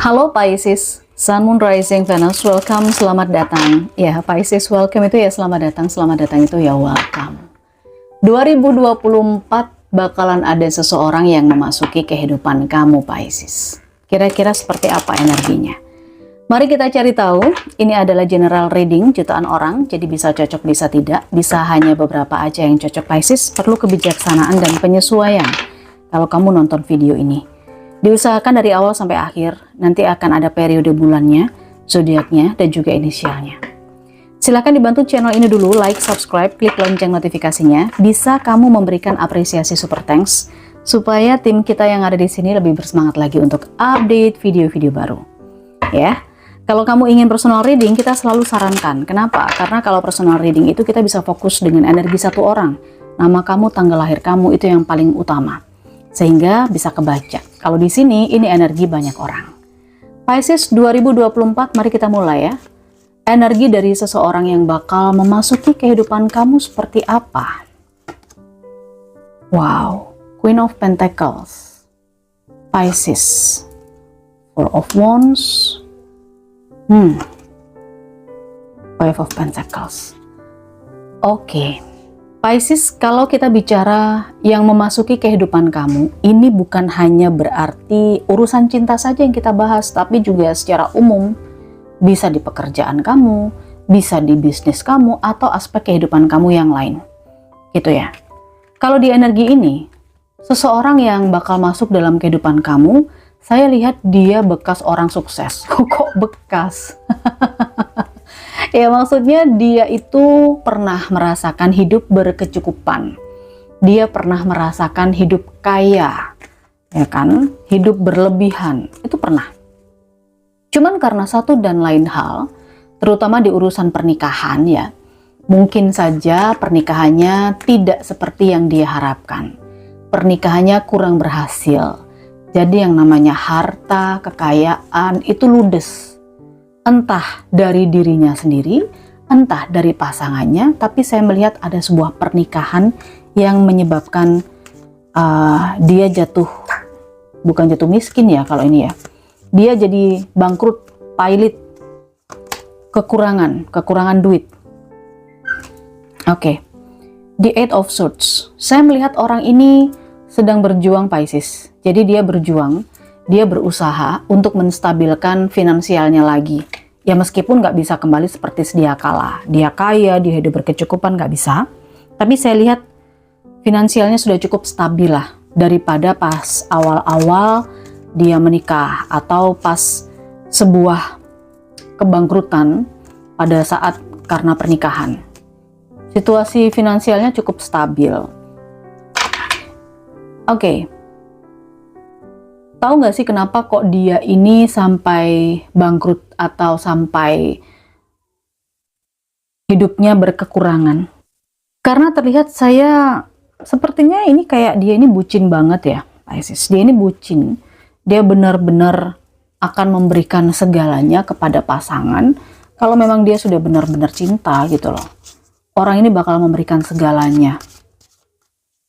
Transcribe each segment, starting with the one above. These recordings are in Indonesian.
Halo Pisces, Sun, Moon, Rising, Venus, welcome, selamat datang. Ya, Pisces, welcome itu ya selamat datang itu ya welcome. 2024 bakalan ada seseorang yang memasuki kehidupan kamu Pisces. Kira-kira seperti apa energinya? Mari kita cari tahu. Ini adalah general reading jutaan orang, jadi bisa cocok bisa tidak, bisa hanya beberapa aja yang cocok Pisces. Perlu kebijaksanaan dan penyesuaian kalau kamu nonton video ini. Diusahakan dari awal sampai akhir, nanti akan ada periode bulannya, zodiaknya, dan juga inisialnya. Silahkan dibantu channel ini dulu, like, subscribe, klik lonceng notifikasinya. Bisa kamu memberikan apresiasi super thanks, supaya tim kita yang ada di sini lebih bersemangat lagi untuk update video-video baru. Ya, kalau kamu ingin personal reading, kita selalu sarankan. Kenapa? Karena kalau personal reading itu kita bisa fokus dengan energi satu orang. Nama kamu, tanggal lahir kamu, itu yang paling utama. Sehingga bisa kebaca. Kalau di sini, ini energi banyak orang. Pisces 2024, mari kita mulai ya. Energi dari seseorang yang bakal memasuki kehidupan kamu seperti apa? Wow, Queen of Pentacles, Pisces, Four of Wands, Five of Pentacles. Oke. Pisces, kalau kita bicara yang memasuki kehidupan kamu, ini bukan hanya berarti urusan cinta saja yang kita bahas, tapi juga secara umum, bisa di pekerjaan kamu, bisa di bisnis kamu, atau aspek kehidupan kamu yang lain. Gitu ya. Kalau di energi ini, seseorang yang bakal masuk dalam kehidupan kamu, saya lihat dia bekas orang sukses. Kok bekas? Ya maksudnya dia itu pernah merasakan hidup berkecukupan. Dia pernah merasakan hidup kaya. Ya kan? Hidup berlebihan. Itu pernah. Cuman karena satu dan lain hal, terutama di urusan pernikahan ya, mungkin saja pernikahannya tidak seperti yang dia harapkan. Pernikahannya kurang berhasil. Jadi yang namanya harta, kekayaan itu ludes. Entah dari dirinya sendiri, entah dari pasangannya, tapi saya melihat ada sebuah pernikahan yang menyebabkan dia jatuh, bukan jatuh miskin ya kalau ini ya. Dia jadi bangkrut, pailit, kekurangan duit. Oke. The Eight of Swords. Saya melihat orang ini sedang berjuang Pisces. Jadi dia berjuang. Dia berusaha untuk menstabilkan finansialnya lagi. Ya meskipun nggak bisa kembali seperti sedia kala. Dia kaya, dia hidup berkecukupan, nggak bisa. Tapi saya lihat finansialnya sudah cukup stabil lah. Daripada pas awal-awal dia menikah. Atau pas sebuah kebangkrutan pada saat karena pernikahan. Situasi finansialnya cukup stabil. Oke. Tahu nggak sih kenapa kok dia ini sampai bangkrut atau sampai hidupnya berkekurangan? Karena terlihat saya sepertinya ini kayak dia ini bucin banget ya, Pisces. Dia ini bucin. Dia benar-benar akan memberikan segalanya kepada pasangan kalau memang dia sudah benar-benar cinta gitu loh. Orang ini bakal memberikan segalanya.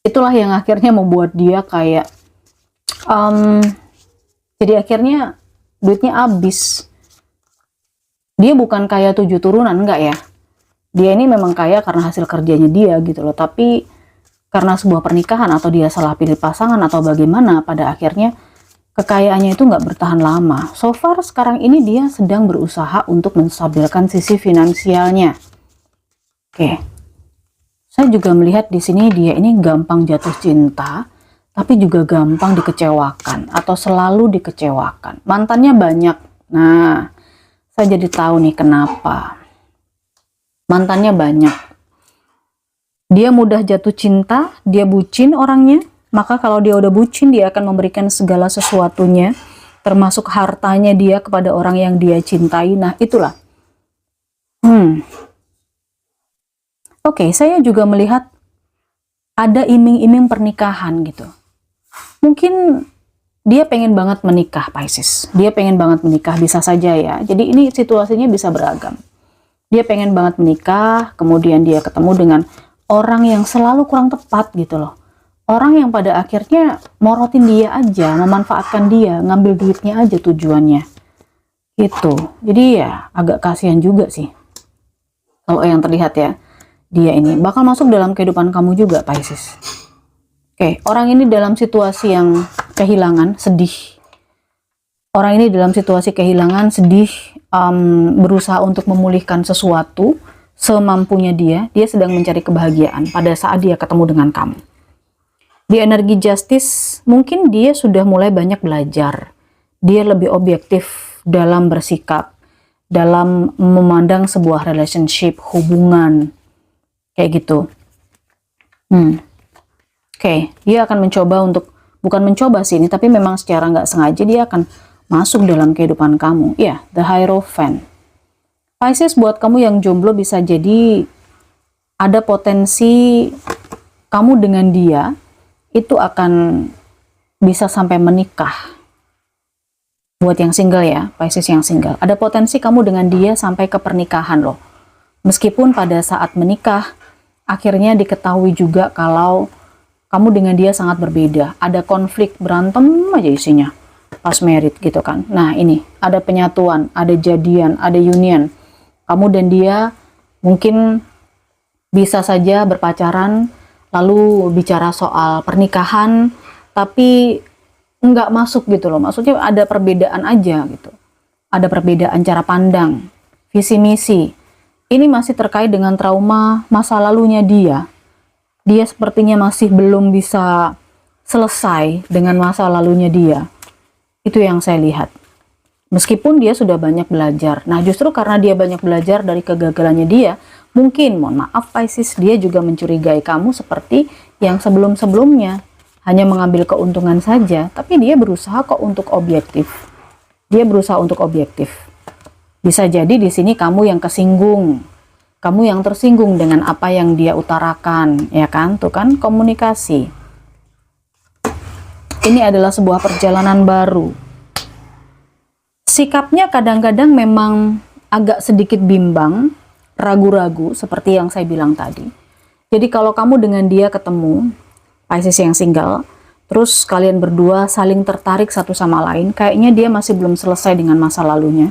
Itulah yang akhirnya membuat dia kayak jadi akhirnya duitnya habis. Dia bukan kaya 7 turunan, enggak ya. Dia ini memang kaya karena hasil kerjanya dia gitu loh. Tapi karena sebuah pernikahan atau dia salah pilih pasangan atau bagaimana, pada akhirnya kekayaannya itu nggak bertahan lama. So far sekarang ini dia sedang berusaha untuk menstabilkan sisi finansialnya. Oke. Saya juga melihat di sini dia ini gampang jatuh cinta. Tapi juga gampang dikecewakan atau selalu dikecewakan. Mantannya banyak. Nah, saya jadi tahu nih kenapa. Mantannya banyak. Dia mudah jatuh cinta, dia bucin orangnya. Maka kalau dia udah bucin, dia akan memberikan segala sesuatunya, termasuk hartanya dia kepada orang yang dia cintai. Nah, itulah. Oke, saya juga melihat ada iming-iming pernikahan gitu. Mungkin dia pengen banget menikah Pisces. Dia pengen banget menikah, bisa saja ya. Jadi ini situasinya bisa beragam. Dia pengen banget menikah, kemudian dia ketemu dengan orang yang selalu kurang tepat gitu loh. Orang yang pada akhirnya morotin dia aja, memanfaatkan dia, ngambil duitnya aja tujuannya. Gitu. Jadi ya agak kasihan juga sih. Kalau yang terlihat ya, dia ini bakal masuk dalam kehidupan kamu juga, Pisces. Oke, orang ini dalam situasi yang kehilangan, sedih. Orang ini dalam situasi kehilangan, sedih, berusaha untuk memulihkan sesuatu semampunya dia. Dia sedang mencari kebahagiaan pada saat dia ketemu dengan kamu. Di energi justice, mungkin dia sudah mulai banyak belajar. Dia lebih objektif dalam bersikap, dalam memandang sebuah relationship, hubungan, kayak gitu. Oke, dia akan mencoba untuk, bukan mencoba sih ini, tapi memang secara nggak sengaja dia akan masuk dalam kehidupan kamu. Ya, the Hierophant. Pisces, buat kamu yang jomblo bisa jadi ada potensi kamu dengan dia itu akan bisa sampai menikah. Buat yang single ya, Pisces yang single, ada potensi kamu dengan dia sampai ke pernikahan loh. Meskipun pada saat menikah, akhirnya diketahui juga kalau kamu dengan dia sangat berbeda. Ada konflik, berantem aja isinya pas merit gitu kan. Nah ini, ada penyatuan, ada jadian, ada union. Kamu dan dia mungkin bisa saja berpacaran, lalu bicara soal pernikahan, tapi nggak masuk gitu loh, maksudnya ada perbedaan aja gitu, ada perbedaan cara pandang, visi misi. Ini masih terkait dengan trauma masa lalunya dia sepertinya masih belum bisa selesai dengan masa lalunya dia, itu yang saya lihat. Meskipun dia sudah banyak belajar, nah justru karena dia banyak belajar dari kegagalannya dia, mungkin, mohon maaf Pisces, dia juga mencurigai kamu seperti yang sebelum-sebelumnya, hanya mengambil keuntungan saja, tapi dia berusaha kok untuk objektif. Dia berusaha untuk objektif. Bisa jadi di sini kamu yang kesinggung, kamu yang tersinggung dengan apa yang dia utarakan, ya kan? Tuh kan komunikasi. Ini adalah sebuah perjalanan baru. Sikapnya kadang-kadang memang agak sedikit bimbang, ragu-ragu, seperti yang saya bilang tadi. Jadi kalau kamu dengan dia ketemu, Pisces yang single, terus kalian berdua saling tertarik satu sama lain, kayaknya dia masih belum selesai dengan masa lalunya,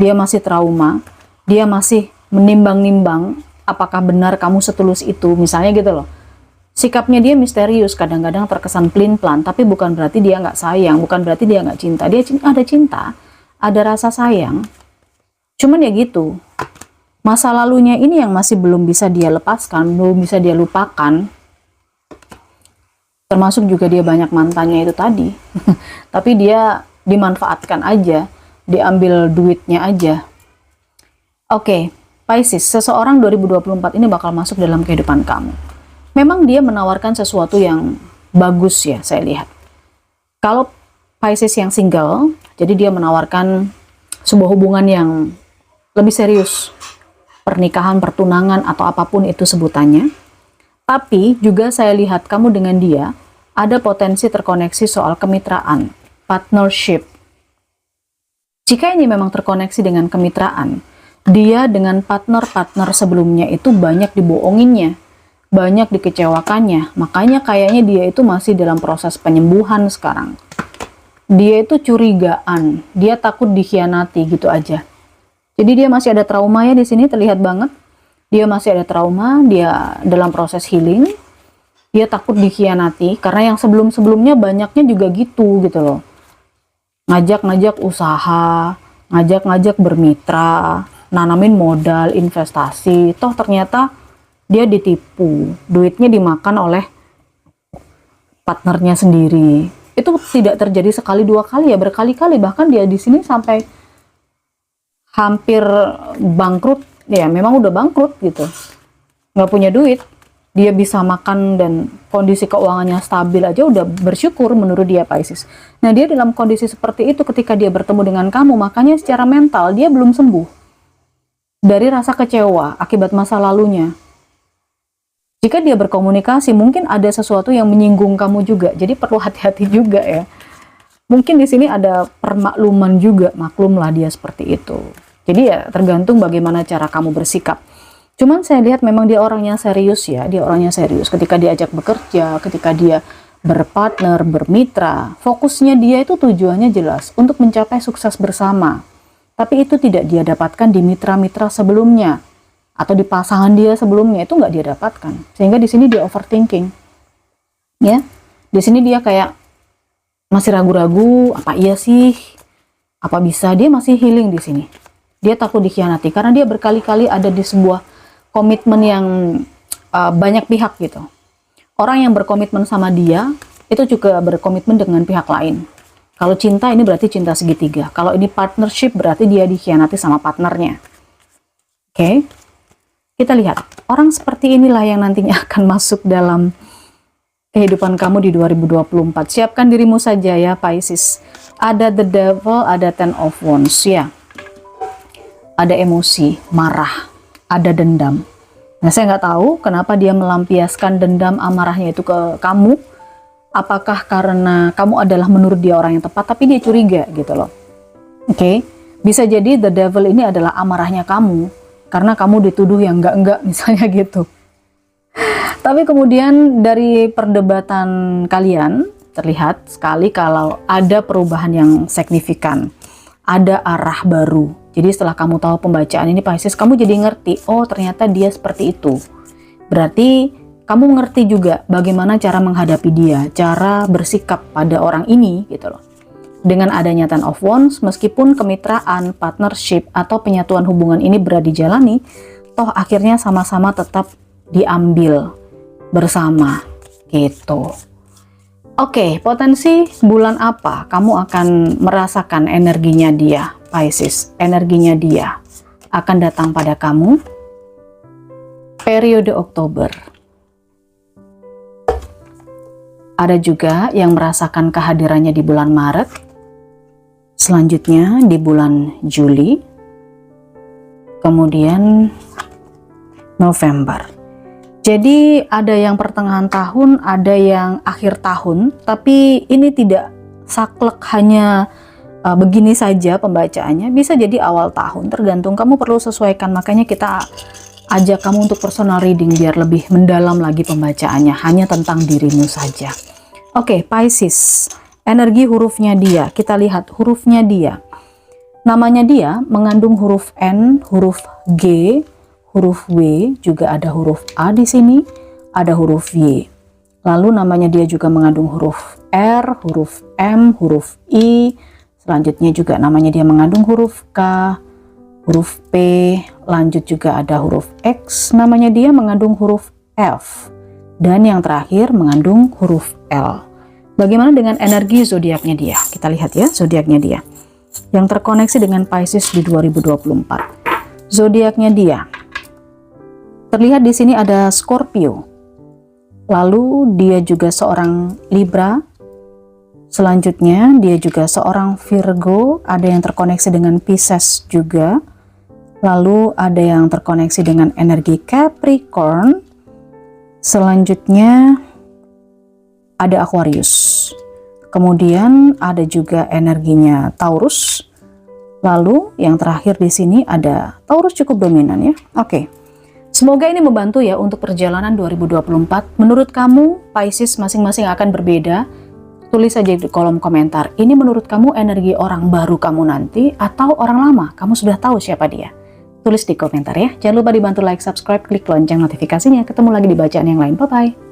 dia masih trauma, dia masih menimbang-nimbang apakah benar kamu setulus itu, misalnya gitu loh. Sikapnya dia misterius, kadang-kadang terkesan pelin-pelan, tapi bukan berarti dia nggak sayang, bukan berarti dia nggak cinta, dia ada cinta, ada rasa sayang, cuman ya gitu, masa lalunya ini yang masih belum bisa dia lepaskan, belum bisa dia lupakan. Termasuk juga dia banyak mantannya itu tadi. Tapi dia dimanfaatkan aja, diambil duitnya aja. Oke, Pisces, seseorang 2024 ini bakal masuk dalam kehidupan kamu. Memang dia menawarkan sesuatu yang bagus ya, saya lihat. Kalau Pisces yang single, jadi dia menawarkan sebuah hubungan yang lebih serius. Pernikahan, pertunangan, atau apapun itu sebutannya. Tapi juga saya lihat kamu dengan dia ada potensi terkoneksi soal kemitraan, partnership. Jika ini memang terkoneksi dengan kemitraan, dia dengan partner-partner sebelumnya itu banyak dibohonginnya, banyak dikecewakannya. Makanya kayaknya dia itu masih dalam proses penyembuhan sekarang. Dia itu curigaan, dia takut dikhianati gitu aja. Jadi dia masih ada trauma ya di sini, terlihat banget. Dia masih ada trauma, dia dalam proses healing, dia takut dikhianati, karena yang sebelum-sebelumnya banyaknya juga gitu loh. Ngajak-ngajak usaha, ngajak-ngajak bermitra, nanamin modal, investasi, toh ternyata dia ditipu, duitnya dimakan oleh partnernya sendiri. Itu tidak terjadi sekali dua kali ya, berkali-kali, bahkan dia di sini sampai hampir bangkrut. Ya memang udah bangkrut gitu, nggak punya duit, dia bisa makan dan kondisi keuangannya stabil aja udah bersyukur menurut dia Pisces. Nah dia dalam kondisi seperti itu ketika dia bertemu dengan kamu, makanya secara mental dia belum sembuh dari rasa kecewa akibat masa lalunya. Jika dia berkomunikasi mungkin ada sesuatu yang menyinggung kamu juga, jadi perlu hati-hati juga ya. Mungkin di sini ada permakluman juga, maklumlah dia seperti itu. Jadi ya tergantung bagaimana cara kamu bersikap. Cuman saya lihat memang dia orangnya serius ya, dia orangnya serius. Ketika diajak bekerja, ketika dia berpartner, bermitra, fokusnya dia itu tujuannya jelas untuk mencapai sukses bersama. Tapi itu tidak dia dapatkan di mitra-mitra sebelumnya atau di pasangan dia sebelumnya, itu nggak dia dapatkan. Sehingga di sini dia overthinking. Ya, di sini dia kayak masih ragu-ragu, apa iya sih? Apa bisa? Dia masih healing di sini. Dia takut dikhianati karena dia berkali-kali ada di sebuah komitmen yang banyak pihak gitu. Orang yang berkomitmen sama dia itu juga berkomitmen dengan pihak lain. Kalau cinta ini berarti cinta segitiga. Kalau ini partnership berarti dia dikhianati sama partnernya. Oke. Kita lihat, orang seperti inilah yang nantinya akan masuk dalam kehidupan kamu di 2024. Siapkan dirimu saja ya Pisces. Ada the devil, ada 10 of wands ya. Ada emosi, marah, ada dendam. Nah, saya nggak tahu kenapa dia melampiaskan dendam amarahnya itu ke kamu. Apakah karena kamu adalah menurut dia orang yang tepat, tapi dia curiga gitu loh. Oke. Bisa jadi the devil ini adalah amarahnya kamu karena kamu dituduh yang enggak misalnya gitu. Tapi kemudian dari perdebatan kalian terlihat sekali kalau ada perubahan yang signifikan, ada arah baru. Jadi setelah kamu tahu pembacaan ini Pisces, kamu jadi ngerti, oh ternyata dia seperti itu. Berarti kamu ngerti juga bagaimana cara menghadapi dia, cara bersikap pada orang ini gitu loh. Dengan adanya 10 of wands, meskipun kemitraan, partnership, atau penyatuan hubungan ini berat dijalani, toh akhirnya sama-sama tetap diambil bersama gitu. Oke, potensi bulan apa kamu akan merasakan energinya dia, Pisces? Energinya dia akan datang pada kamu periode Oktober. Ada juga yang merasakan kehadirannya di bulan Maret, selanjutnya di bulan Juli, kemudian November. Jadi ada yang pertengahan tahun, ada yang akhir tahun, tapi ini tidak saklek hanya begini saja pembacaannya, bisa jadi awal tahun, tergantung kamu perlu sesuaikan. Makanya kita ajak kamu untuk personal reading biar lebih mendalam lagi pembacaannya, hanya tentang dirimu saja. Oke, Pisces, energi hurufnya dia, kita lihat hurufnya dia. Namanya dia mengandung huruf N, huruf G, huruf W, juga ada huruf A di sini, ada huruf Y. Lalu namanya dia juga mengandung huruf R, huruf M, huruf I. Selanjutnya juga namanya dia mengandung huruf K, huruf P. Lanjut juga ada huruf X, namanya dia mengandung huruf F. Dan yang terakhir mengandung huruf L. Bagaimana dengan energi zodiaknya dia? Kita lihat ya zodiaknya dia. Yang terkoneksi dengan Pisces di 2024. Zodiaknya dia. Terlihat di sini ada Scorpio. Lalu dia juga seorang Libra. Selanjutnya dia juga seorang Virgo, ada yang terkoneksi dengan Pisces juga. Lalu ada yang terkoneksi dengan energi Capricorn. Selanjutnya ada Aquarius. Kemudian ada juga energinya Taurus. Lalu yang terakhir di sini ada Taurus cukup dominan ya. Oke. Semoga ini membantu ya untuk perjalanan 2024. Menurut kamu Pisces masing-masing akan berbeda. Tulis saja di kolom komentar. Ini menurut kamu energi orang baru kamu nanti atau orang lama? Kamu sudah tahu siapa dia? Tulis di komentar ya. Jangan lupa dibantu like, subscribe, klik lonceng notifikasinya. Ketemu lagi di bacaan yang lain. Bye-bye.